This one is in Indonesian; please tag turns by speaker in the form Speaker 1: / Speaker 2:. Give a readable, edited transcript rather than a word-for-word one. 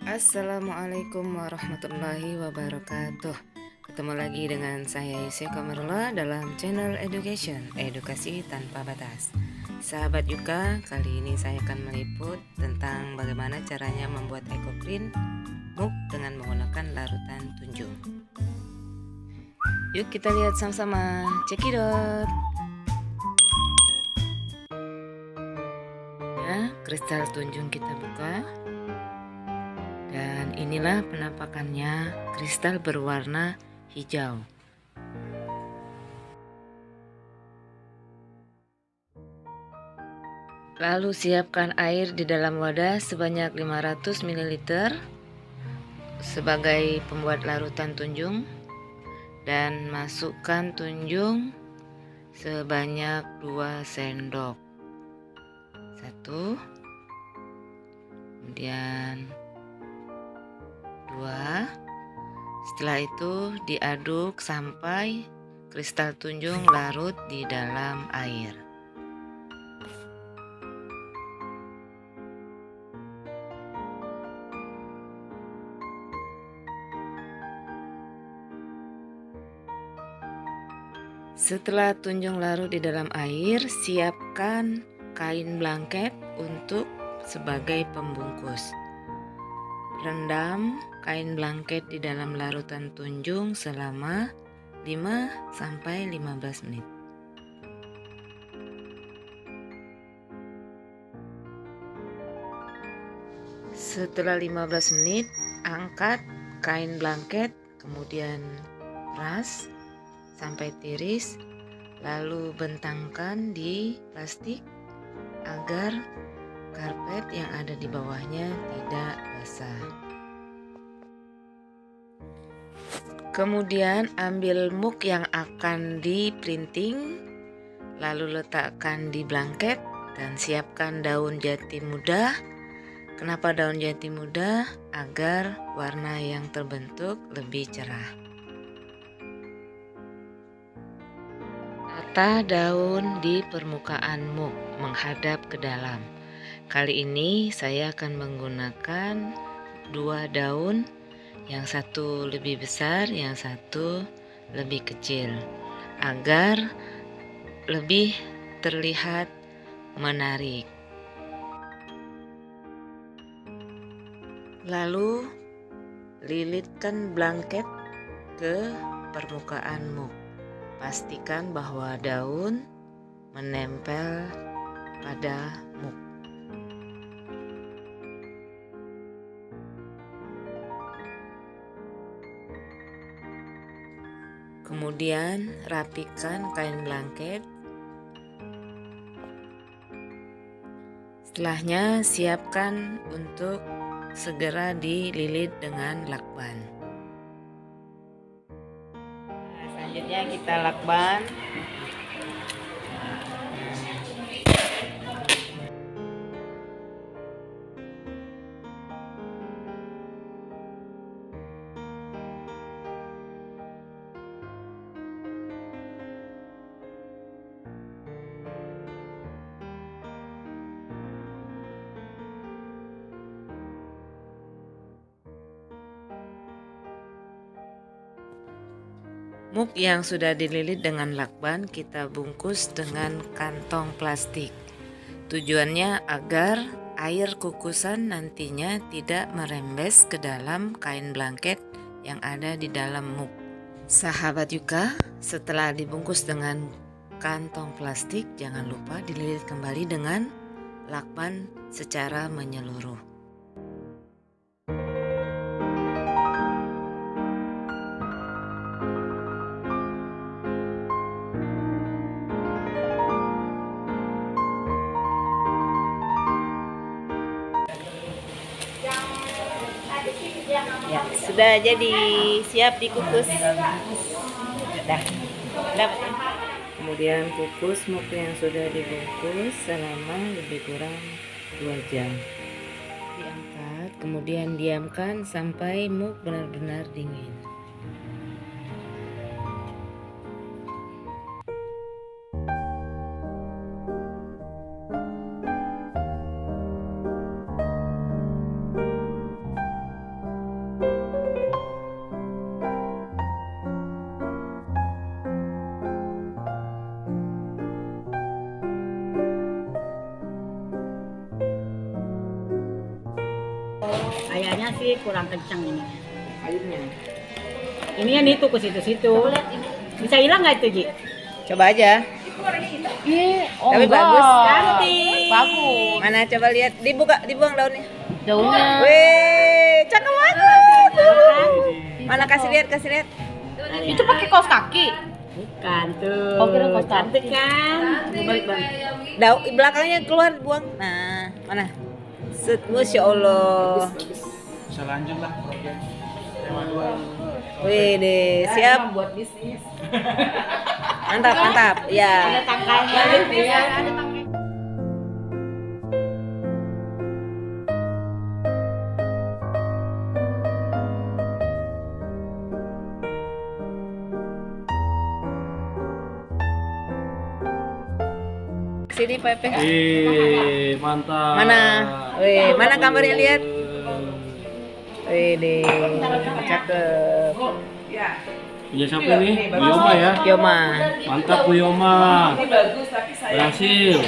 Speaker 1: Assalamualaikum warahmatullahi wabarakatuh. Ketemu lagi dengan saya Yusya Kamarullah dalam channel Education, Edukasi Tanpa Batas. Sahabat Yuka, kali ini saya akan meliput tentang bagaimana caranya membuat EcoPrint MOOC dengan menggunakan larutan tunjung. Yuk kita lihat sama-sama, cekidot. Ya, kristal tunjung kita buka. Dan inilah penampakannya, kristal berwarna hijau. Lalu siapkan air di dalam wadah sebanyak 500 ml sebagai pembuat larutan tunjung, dan masukkan tunjung sebanyak 2 sendok. 1, kemudian 2. Setelah itu diaduk sampai kristal tunjung larut di dalam air. Setelah tunjung larut di dalam air, siapkan kain blanket untuk sebagai pembungkus. Rendam kain blanket di dalam larutan tunjung selama 5-15 menit. Setelah 15 menit, angkat kain blanket, kemudian peras sampai tiris, lalu bentangkan di plastik agar karpet yang ada di bawahnya tidak basah. Kemudian ambil MOOC yang akan di printing, lalu letakkan di blanket dan siapkan daun jati muda. Kenapa daun jati muda? Agar warna yang terbentuk lebih cerah. Tata daun di permukaan MOOC menghadap ke dalam. Kali ini saya akan menggunakan 2 daun, yang satu lebih besar, yang satu lebih kecil, agar lebih terlihat menarik. Lalu lilitkan blanket ke permukaan MOOC. Pastikan bahwa daun menempel pada MOOC. Kemudian rapikan kain blanket. Setelahnya siapkan untuk segera dililit dengan lakban. Selanjutnya kita lakban. MOOC yang sudah dililit dengan lakban kita bungkus dengan kantong plastik. Tujuannya agar air kukusan nantinya tidak merembes ke dalam kain blanket yang ada di dalam MOOC. Sahabat Yuka, setelah dibungkus dengan kantong plastik, jangan lupa dililit kembali dengan lakban secara menyeluruh. Ya, sudah jadi, siap dikukus. Dah. Kemudian kukus MOOC yang sudah dibungkus selama lebih kurang 2 jam. Diangkat, kemudian diamkan sampai MOOC benar-benar dingin.
Speaker 2: sih kurang kencang ini.
Speaker 1: Ayunnya.
Speaker 2: Ini kan itu ke situ-situ. Bisa hilang nggak itu, Ji?
Speaker 1: Coba aja.
Speaker 3: Oh,
Speaker 1: Tapi
Speaker 3: enggak.
Speaker 1: bagus.
Speaker 2: Cantik.
Speaker 3: Bagus.
Speaker 1: Mana coba lihat, dibuang daunnya.
Speaker 3: Daunnya.
Speaker 1: Wih, cakep banget. Mana kasih lihat.
Speaker 3: Itu pakai kaos kaki.
Speaker 2: Bukan tuh.
Speaker 3: Oh, kira kos
Speaker 2: cantik kan? Balik.
Speaker 1: Daun belakangnya keluar buang. Nah, mana? Set, Masya Allah.
Speaker 4: Bisa lanjut lah program tema 2.
Speaker 1: Wih deh, siap.
Speaker 3: Buat bisnis.
Speaker 1: Mantap. Ya.
Speaker 2: Tangkainya ya, ada tangkai.
Speaker 1: Sini Pepe.
Speaker 4: Mantap.
Speaker 1: Mana? Wih, mana gambarnya lihat? Wih deh, cakep.
Speaker 4: Punya siapa nih? Bu Yoma ya.
Speaker 1: Yoma.
Speaker 4: Mantap Bu Yoma. Berhasil.